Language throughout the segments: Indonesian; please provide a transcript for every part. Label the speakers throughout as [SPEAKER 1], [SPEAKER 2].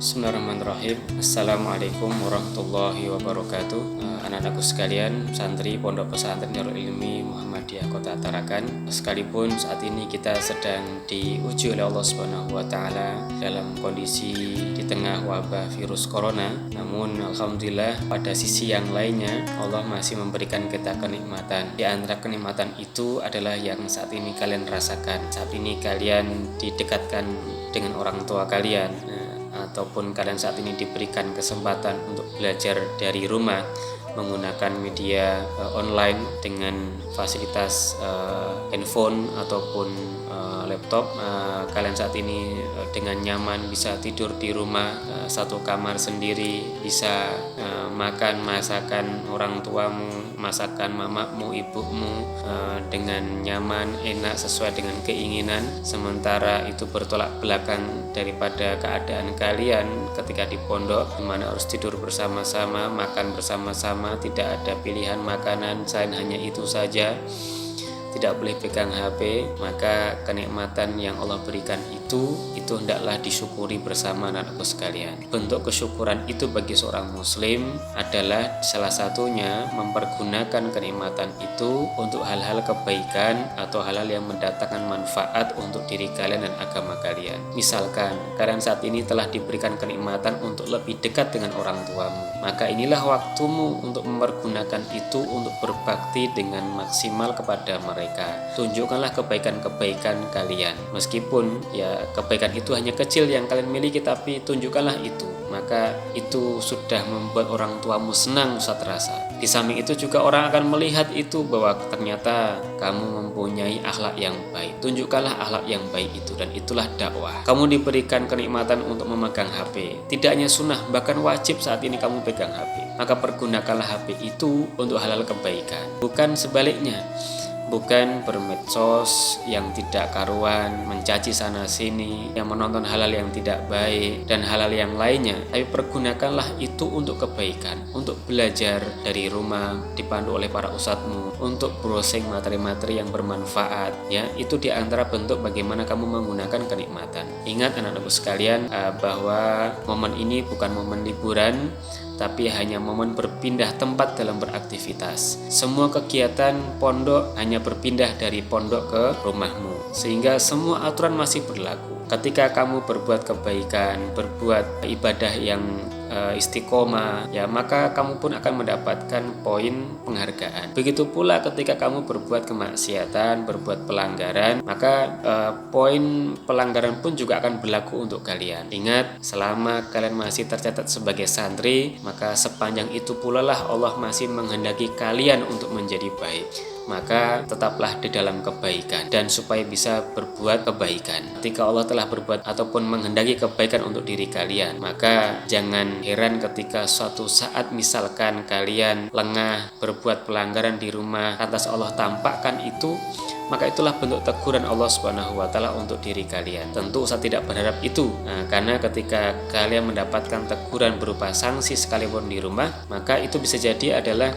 [SPEAKER 1] Bismillahirrahmanirrahim. Assalamualaikum warahmatullahi wabarakatuh. Anak-anakku sekalian, santri Pondok Pesantren Darul Ilmi Muhammadiyah Kota Tarakan. Sekalipun saat ini kita sedang diuji oleh Allah Subhanahu wa taala dalam kondisi di tengah wabah virus corona, namun alhamdulillah pada sisi yang lainnya Allah masih memberikan kita kenikmatan. Di antara kenikmatan itu adalah yang saat ini kalian rasakan. Saat ini kalian didekatkan dengan orang tua kalian. Ataupun kalian saat ini diberikan kesempatan untuk belajar dari rumah menggunakan media online dengan fasilitas handphone ataupun laptop. Kalian saat ini dengan nyaman bisa tidur di rumah satu kamar sendiri, bisa makan masakan orang tuamu, masakan mamamu, ibumu dengan nyaman, enak sesuai dengan keinginan. Sementara itu bertolak belakang daripada keadaan kalian ketika di pondok, di mana harus tidur bersama-sama, makan bersama-sama, tidak ada pilihan makanan selain hanya itu saja, tidak boleh pegang HP. Maka kenikmatan yang Allah berikan itu hendaklah disyukuri bersama anak-anakku sekalian. Bentuk kesyukuran itu bagi seorang muslim adalah salah satunya mempergunakan kenikmatan itu untuk hal-hal kebaikan atau hal-hal yang mendatangkan manfaat untuk diri kalian dan agama kalian. Misalkan kalian saat ini telah diberikan kenikmatan untuk lebih dekat dengan orang tuamu, maka inilah waktumu untuk mempergunakan itu untuk berbakti dengan maksimal kepada mereka. Tunjukkanlah kebaikan-kebaikan kalian, meskipun ya kebaikan itu hanya kecil yang kalian miliki, tapi tunjukkanlah itu. Maka itu sudah membuat orang tuamu senang, Ustaz rasa. Di samping itu juga orang akan melihat itu bahwa ternyata kamu mempunyai akhlak yang baik. Tunjukkanlah akhlak yang baik itu, dan itulah dakwah. Kamu diberikan kenikmatan untuk memegang HP, tidak hanya sunnah, bahkan wajib saat ini kamu pegang HP. Maka pergunakanlah HP itu untuk hal-hal kebaikan, bukan sebaliknya. Bukan bermedsos yang tidak karuan, mencaci sana sini, yang menonton hal-hal yang tidak baik dan hal-hal yang lainnya. Tapi pergunakanlah itu untuk kebaikan, untuk belajar dari rumah dipandu oleh para ustadzmu, untuk browsing materi-materi yang bermanfaat. Ya, itu diantara bentuk bagaimana kamu menggunakan kenikmatan. Ingat anak-anakku sekalian, bahwa momen ini bukan momen liburan, tapi hanya momen berpindah tempat dalam beraktivitas. Semua kegiatan pondok hanya berpindah dari pondok ke rumahmu, sehingga semua aturan masih berlaku. Ketika kamu berbuat kebaikan, berbuat ibadah yang istiqomah, ya maka kamu pun akan mendapatkan poin penghargaan. Begitu pula ketika kamu berbuat kemaksiatan, berbuat pelanggaran, maka poin pelanggaran pun juga akan berlaku untuk kalian. Ingat, selama kalian masih tercatat sebagai santri, maka sepanjang itu pula lah Allah masih menghendaki kalian untuk menjadi baik. Maka tetaplah di dalam kebaikan, dan supaya bisa berbuat kebaikan. Ketika Allah telah berbuat ataupun menghendaki kebaikan untuk diri kalian, maka jangan heran ketika suatu saat misalkan kalian lengah berbuat pelanggaran di rumah, lantas Allah tampakkan itu, maka itulah bentuk teguran Allah Subhanahu wa taala untuk diri kalian. Tentu saya tidak berharap itu. Karena ketika kalian mendapatkan teguran berupa sanksi sekalipun di rumah, maka itu bisa jadi adalah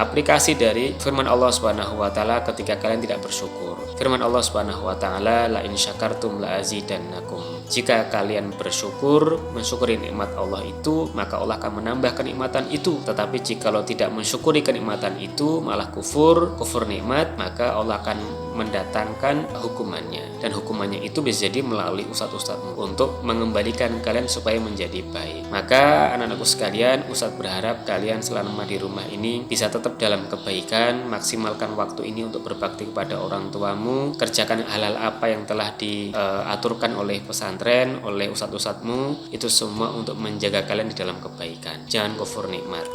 [SPEAKER 1] aplikasi dari firman Allah Subhanahu wa taala ketika kalian tidak bersyukur. Firman Allah Subhanahu wa taala, la in syakartum la azidannakum. Jika kalian bersyukur, mensyukuri nikmat Allah itu, maka Allah akan menambah kenikmatan itu. Tetapi jikalau tidak mensyukuri kenikmatan itu, malah kufur nikmat, maka Allah akan mendatangkan hukumannya. Dan hukumannya itu bisa jadi melalui ustadz-ustadzmu untuk mengembalikan kalian supaya menjadi baik. Maka anak-anakku sekalian, ustadz berharap kalian selama di rumah ini bisa tetap dalam kebaikan, maksimalkan waktu ini untuk berbakti kepada orang tuamu, kerjakan hal-hal apa yang telah diaturkan oleh pesantren, oleh ustadz-ustadzmu, itu semua untuk menjaga kalian di dalam kebaikan. Jangan kufur nikmat,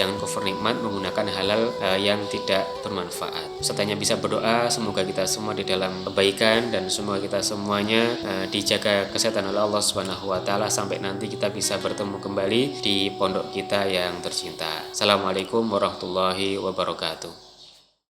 [SPEAKER 1] menggunakan hal-hal yang tidak bermanfaat. Ustadz hanya bisa berdoa semoga kita semua di dalam kebaikan, dan semoga kita semuanya dijaga kesehatan oleh Allah Subhanahu wa taala sampai nanti kita bisa bertemu kembali di pondok kita yang tercinta. Assalamualaikum warahmatullahi wabarakatuh.